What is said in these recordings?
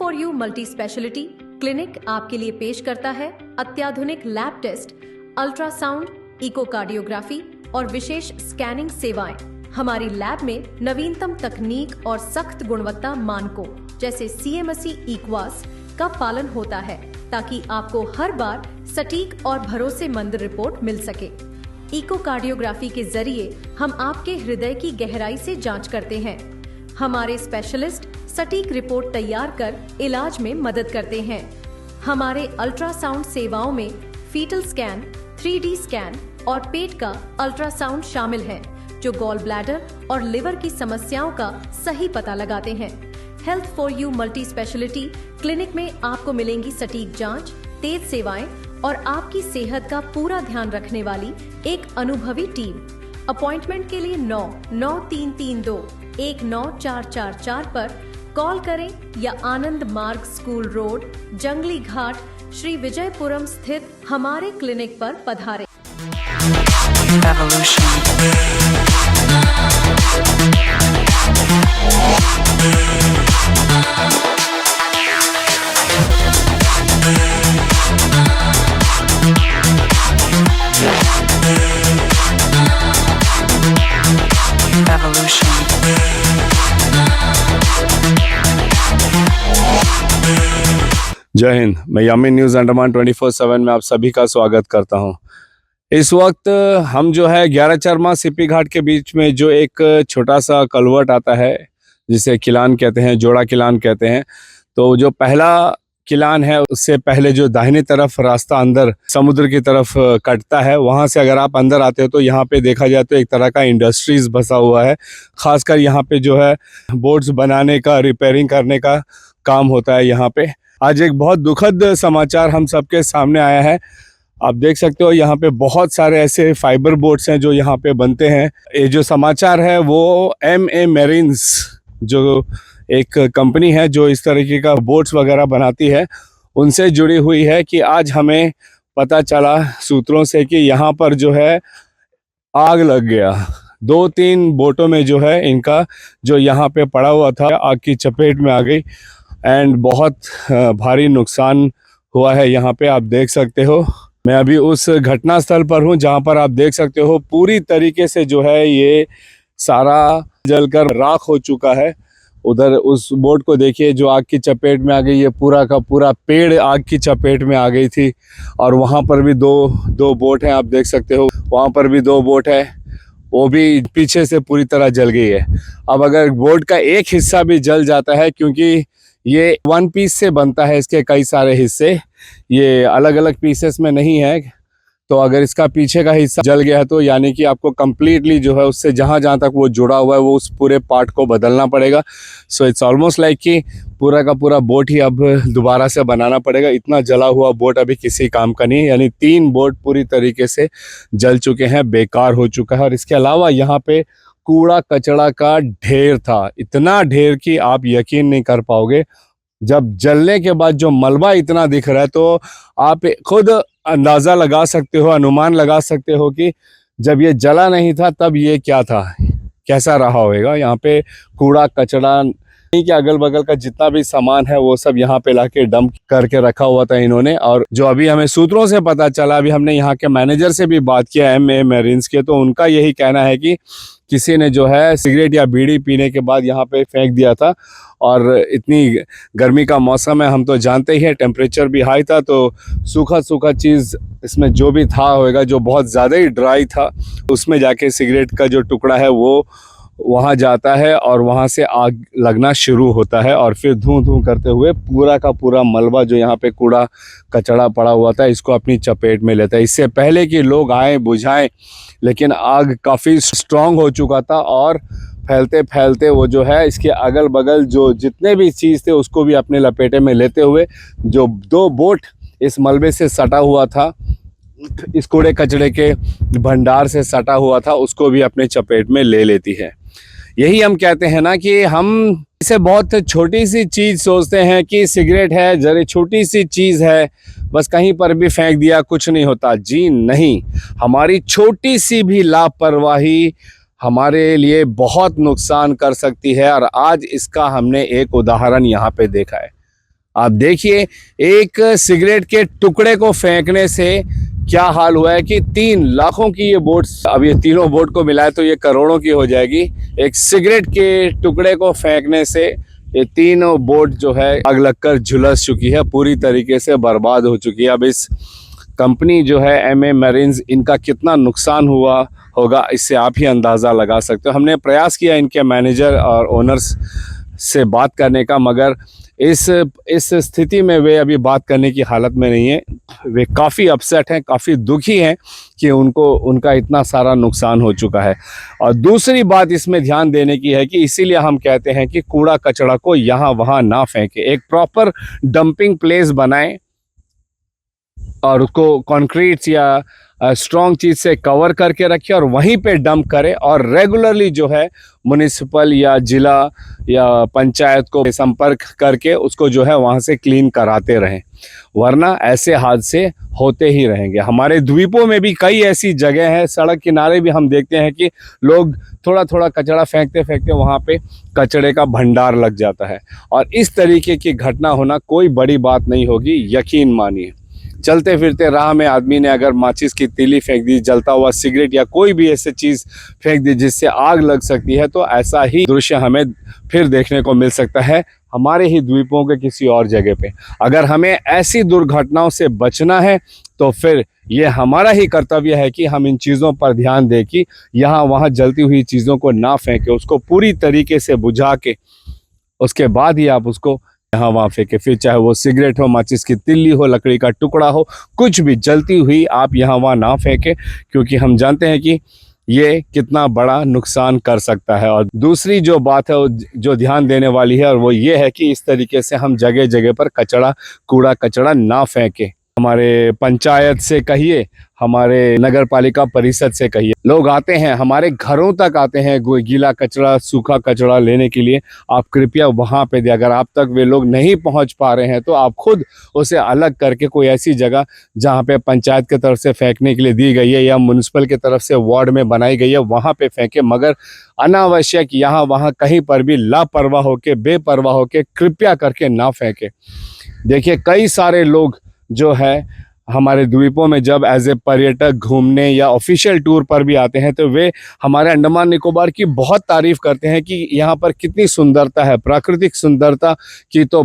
For you multi speciality clinic आपके लिए पेश करता है अत्याधुनिक लैब टेस्ट, अल्ट्रासाउंड, इकोकार्डियोग्राफी और विशेष स्कैनिंग सेवाएं। हमारी लैब में नवीनतम तकनीक और सख्त गुणवत्ता मानकों जैसे CMSE इक्वास का पालन होता है ताकि आपको हर बार सटीक और भरोसेमंद रिपोर्ट मिल सके। इकोकार्डियोग्राफी के जरिए हम आपके हृदय की गहराई से जांच करते हैं। हमारे स्पेशलिस्ट सटीक रिपोर्ट तैयार कर इलाज में मदद करते हैं। हमारे अल्ट्रासाउंड सेवाओं में फीटल स्कैन, 3D स्कैन और पेट का अल्ट्रासाउंड शामिल है, जो गॉल ब्लैडर और लिवर की समस्याओं का सही पता लगाते हैं। Health for you multi speciality clinic में आपको मिलेंगी सटीक जांच, तेज सेवाएं और आपकी सेहत का पूरा ध्यान रखने वाली एक अनुभवी टीम। अपॉइंटमेंट के लिए 99332-19444 पर कॉल करें या आनंद मार्ग स्कूल रोड, जंगली घाट, श्री विजयपुरम स्थित हमारे क्लिनिक पर पधारें। जय हिंद। मैं यामी न्यूज़ अंडमान 24/7 में आप सभी का स्वागत करता हूं। इस वक्त हम जो है 11 चरमा सिप्पी घाट के बीच में जो एक छोटा सा कलवर्ट आता है जिसे किलान कहते हैं, जोड़ा किलान कहते हैं। तो जो पहला किलान है उससे पहले जो दाहिनी तरफ रास्ता अंदर समुद्र की तरफ कटता है, वहाँ से अगर आप अंदर आते हो तो यहाँ पे देखा जाए तो एक तरह का इंडस्ट्रीज बसा हुआ है। खासकर यहाँ पे जो है बोट्स बनाने का, रिपेयरिंग करने का काम होता है यहाँ पे। आज एक बहुत दुखद समाचार हम सबके सामने आया है। आप देख सकते हो यहाँ पे बहुत सारे ऐसे फाइबर बोट्स हैं जो यहाँ पे बनते हैं। ये जो समाचार है वो MA Marines जो एक कंपनी है जो इस तरीके का बोट्स वगैरह बनाती है, उनसे जुड़ी हुई है कि आज हमें पता चला सूत्रों से कि यहाँ पर जो है आग लग गया। 2-3 बोटों में जो है इनका जो यहाँ पे पड़ा हुआ था आग की चपेट में आ गई एंड बहुत भारी नुकसान हुआ है। यहाँ पे आप देख सकते हो, मैं अभी उस घटना स्थल पर हूँ जहाँ पर आप देख सकते हो पूरी तरीके से जो है ये सारा जलकर राख हो चुका है। उधर उस बोट को देखिए जो आग की चपेट में आ गई, ये पूरा का पूरा पेड़ आग की चपेट में आ गई थी। और वहाँ पर भी दो बोट हैं, आप देख सकते हो, वहाँ पर भी 2 बोट है, वो भी पीछे से पूरी तरह जल गई है। अब अगर बोट का एक हिस्सा भी जल जाता है, क्योंकि ये 1 पीस से बनता है, इसके कई सारे हिस्से, ये अलग अलग पीसेस में नहीं है, तो अगर इसका पीछे का हिस्सा जल गया तो यानी कि आपको कंप्लीटली जो है उससे जहाँ तक वो जुड़ा हुआ है वो उस पूरे पार्ट को बदलना पड़ेगा। सो इट्स ऑलमोस्ट लाइक कि पूरा का पूरा बोट ही अब दोबारा से बनाना पड़ेगा। इतना जला हुआ बोट अभी किसी काम का नहीं है। यानी 3 बोट पूरी तरीके से जल चुके हैं, बेकार हो चुका है। और इसके अलावा यहाँ पे कूड़ा कचड़ा का ढेर था, इतना ढेर कि आप यकीन नहीं कर पाओगे। जब जलने के बाद जो मलबा इतना दिख रहा है तो आप खुद अंदाज़ा लगा सकते हो, अनुमान लगा सकते हो कि जब ये जला नहीं था तब ये क्या था, कैसा रहा होगा। यहाँ पे कूड़ा कचड़ा नहीं कि अगल बगल का जितना भी सामान है वो सब यहाँ पे लाके डंप करके रखा हुआ था इन्होंने। और जो अभी हमें सूत्रों से पता चला, अभी हमने यहाँ के मैनेजर से भी बात किया MA Marines के, तो उनका यही कहना है कि किसी ने जो है सिगरेट या बीड़ी पीने के बाद यहाँ पे फेंक दिया था। और इतनी गर्मी का मौसम है, हम तो जानते ही हैं, टेम्परेचर भी हाई था, तो सूखा चीज़ इसमें जो भी था होगा, जो बहुत ज़्यादा ही ड्राई था, उसमें जाके सिगरेट का जो टुकड़ा है वो वहाँ जाता है और वहाँ से आग लगना शुरू होता है। और फिर धूं करते हुए पूरा का पूरा मलबा जो यहाँ पे कूड़ा कचड़ा पड़ा हुआ था इसको अपनी चपेट में लेता है। इससे पहले कि लोग आए बुझाएं, लेकिन आग काफ़ी स्ट्रॉन्ग हो चुका था और फैलते फैलते वो जो है इसके अगल बगल जो जितने भी चीज़ थे उसको भी अपने लपेटे में लेते हुए, जो 2 बोट इस मलबे से सटा हुआ था, इस कूड़े कचड़े के भंडार से सटा हुआ था, उसको भी अपने चपेट में ले लेती है। यही हम कहते हैं ना कि हम इसे बहुत छोटी सी चीज़ सोचते हैं कि सिगरेट है, जरा छोटी सी चीज़ है, बस कहीं पर भी फेंक दिया कुछ नहीं होता। जी नहीं, हमारी छोटी सी भी लापरवाही हमारे लिए बहुत नुकसान कर सकती है। और आज इसका हमने एक उदाहरण यहाँ पे देखा है। आप देखिए, एक सिगरेट के टुकड़े को फेंकने से क्या हाल हुआ है कि 3 लाखों की ये बोट्स, अब ये तीनों बोट को मिलाए तो ये करोड़ों की हो जाएगी। एक सिगरेट के टुकड़े को फेंकने से ये तीनों बोट जो है आग लगकर झुलस चुकी है, पूरी तरीके से बर्बाद हो चुकी है। अब इस कंपनी जो है एमए मैरिन्स, इनका कितना नुकसान हुआ होगा इससे आप ही अंदाज़ा लगा सकते हो। हमने प्रयास किया इनके मैनेजर और ओनर्स से बात करने का, मगर इस स्थिति में वे अभी बात करने की हालत में नहीं है। वे काफ़ी अपसेट हैं, काफ़ी दुखी हैं कि उनका इतना सारा नुकसान हो चुका है। और दूसरी बात इसमें ध्यान देने की है कि इसीलिए हम कहते हैं कि कूड़ा कचरा को यहाँ वहाँ ना फेंकें, एक प्रॉपर डंपिंग प्लेस बनाएं और उसको कंक्रीट या स्ट्रॉन्ग चीज़ से कवर करके रखें और वहीं पे डंप करें। और रेगुलरली जो है म्युनिसिपल या जिला या पंचायत को संपर्क करके उसको जो है वहाँ से क्लीन कराते रहें, वरना ऐसे हादसे होते ही रहेंगे। हमारे द्वीपों में भी कई ऐसी जगह हैं, सड़क किनारे भी हम देखते हैं कि लोग थोड़ा थोड़ा कचरा फेंकते फेंकते वहाँ पे कचरे का भंडार लग जाता है। और इस तरीके की घटना होना कोई बड़ी बात नहीं होगी, यकीन मानिए। चलते फिरते राह में आदमी ने अगर माचिस की तीली फेंक दी, जलता हुआ सिगरेट या कोई भी ऐसी चीज़ फेंक दी जिससे आग लग सकती है, तो ऐसा ही दृश्य हमें फिर देखने को मिल सकता है हमारे ही द्वीपों के किसी और जगह पे। अगर हमें ऐसी दुर्घटनाओं से बचना है तो फिर ये हमारा ही कर्तव्य है कि हम इन चीज़ों पर ध्यान दें कि यहाँ वहाँ जलती हुई चीज़ों को ना फेंके, उसको पूरी तरीके से बुझा के उसके बाद ही आप उसको यहाँ वहाँ फेंके। फिर चाहे वो सिगरेट हो, माचिस की तिल्ली हो, लकड़ी का टुकड़ा हो, कुछ भी जलती हुई आप यहाँ वहाँ ना फेंके, क्योंकि हम जानते हैं कि ये कितना बड़ा नुकसान कर सकता है। और दूसरी जो बात है जो ध्यान देने वाली है, और वो ये है कि इस तरीके से हम जगह जगह पर कूड़ा कचरा ना फेंके। हमारे पंचायत से कहिए, हमारे नगर पालिका परिषद से कहिए, लोग आते हैं हमारे घरों तक आते हैं गीला कचरा, सूखा कचरा लेने के लिए। आप कृपया वहाँ पे दे। अगर आप तक वे लोग नहीं पहुँच पा रहे हैं तो आप खुद उसे अलग करके कोई ऐसी जगह जहाँ पे पंचायत की तरफ से फेंकने के लिए दी गई है या म्युनिसिपल की तरफ से वार्ड में बनाई गई है, वहाँ पे फेंके। मगर अनावश्यक यहाँ वहाँ कहीं पर भी लापरवाह होके, बेपरवाह होके कृपया करके ना फेंके। देखिए, कई सारे लोग जो है हमारे द्वीपों में जब एज ए पर्यटक घूमने या ऑफिशियल टूर पर भी आते हैं तो वे हमारे अंडमान निकोबार की बहुत तारीफ करते हैं कि यहाँ पर कितनी सुंदरता है, प्राकृतिक सुंदरता की तो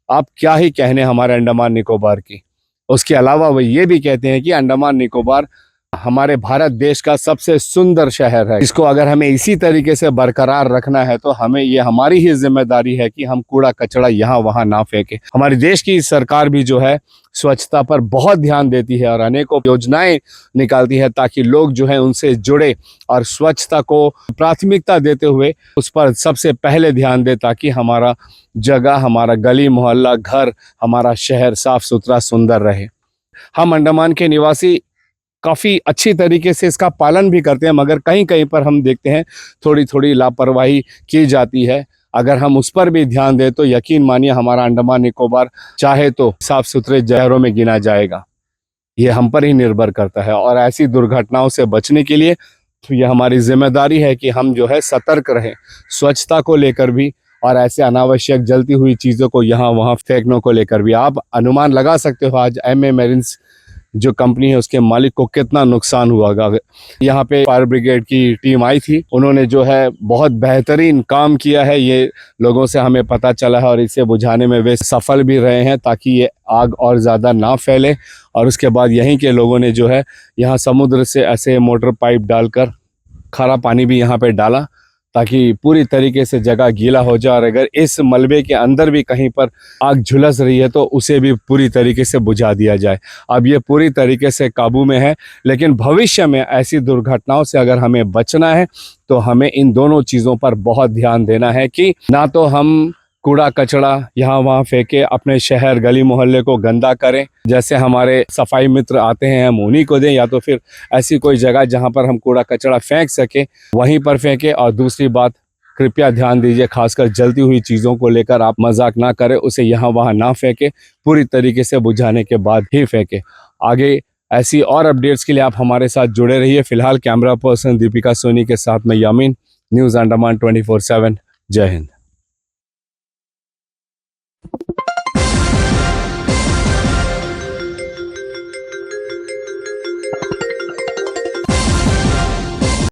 आप क्या ही कहने हमारे अंडमान निकोबार की। उसके अलावा वो ये भी कहते हैं कि अंडमान निकोबार हमारे भारत देश का सबसे सुंदर शहर है। इसको अगर हमें इसी तरीके से बरकरार रखना है तो ये हमारी ही जिम्मेदारी है कि हम कूड़ा कचरा यहाँ वहाँ ना फेंके। हमारे देश की सरकार भी जो है स्वच्छता पर बहुत ध्यान देती है और अनेकों योजनाएं निकालती है ताकि लोग जो है उनसे जुड़े और स्वच्छता को प्राथमिकता देते हुए उस पर सबसे पहले ध्यान दे, ताकि हमारा जगह, हमारा गली मोहल्ला, घर, हमारा शहर साफ सुथरा सुंदर रहे। हम अंडमान के निवासी काफ़ी अच्छी तरीके से इसका पालन भी करते हैं, मगर कहीं कहीं पर हम देखते हैं थोड़ी थोड़ी लापरवाही की जाती है। अगर हम उस पर भी ध्यान दें तो यकीन मानिए हमारा अंडमान निकोबार चाहे तो साफ सुथरे शहरों में गिना जाएगा। ये हम पर ही निर्भर करता है। और ऐसी दुर्घटनाओं से बचने के लिए तो ये हमारी जिम्मेदारी है कि हम जो है सतर्क रहें, स्वच्छता को लेकर भी और ऐसे अनावश्यक जलती हुई चीज़ों को यहाँ वहाँ फेंकने को लेकर भी। आप अनुमान लगा सकते हो आज एमए मैरिन्स जो कंपनी है उसके मालिक को कितना नुकसान हुआ होगा। यहाँ पे फायर ब्रिगेड की टीम आई थी, उन्होंने जो है बहुत बेहतरीन काम किया है, ये लोगों से हमें पता चला है, और इसे बुझाने में वे सफल भी रहे हैं ताकि ये आग और ज़्यादा ना फैले। और उसके बाद यहीं के लोगों ने जो है यहाँ समुद्र से ऐसे मोटर पाइप डालकर खारा पानी भी यहाँ पे डाला ताकि पूरी तरीके से जगह गीला हो जाए। और अगर इस मलबे के अंदर भी कहीं पर आग झुलस रही है तो उसे भी पूरी तरीके से बुझा दिया जाए। अब ये पूरी तरीके से काबू में है, लेकिन भविष्य में ऐसी दुर्घटनाओं से अगर हमें बचना है तो हमें इन दोनों चीज़ों पर बहुत ध्यान देना है कि ना तो हम कूड़ा कचरा यहाँ वहाँ फेंके, अपने शहर गली मोहल्ले को गंदा करें। जैसे हमारे सफाई मित्र आते हैं हम उन्हीं को दें, या तो फिर ऐसी कोई जगह जहाँ पर हम कूड़ा कचरा फेंक सके वहीं पर फेंके। और दूसरी बात, कृपया ध्यान दीजिए, खासकर जलती हुई चीज़ों को लेकर आप मजाक ना करें, उसे यहाँ वहाँ ना फेंके, पूरी तरीके से बुझाने के बाद ही फेंके। आगे ऐसी और अपडेट्स के लिए आप हमारे साथ जुड़े रहिए। फिलहाल कैमरा पर्सन दीपिका सोनी के साथ मैं यामीन, न्यूज़ अंडमान 24/7। जय हिंद।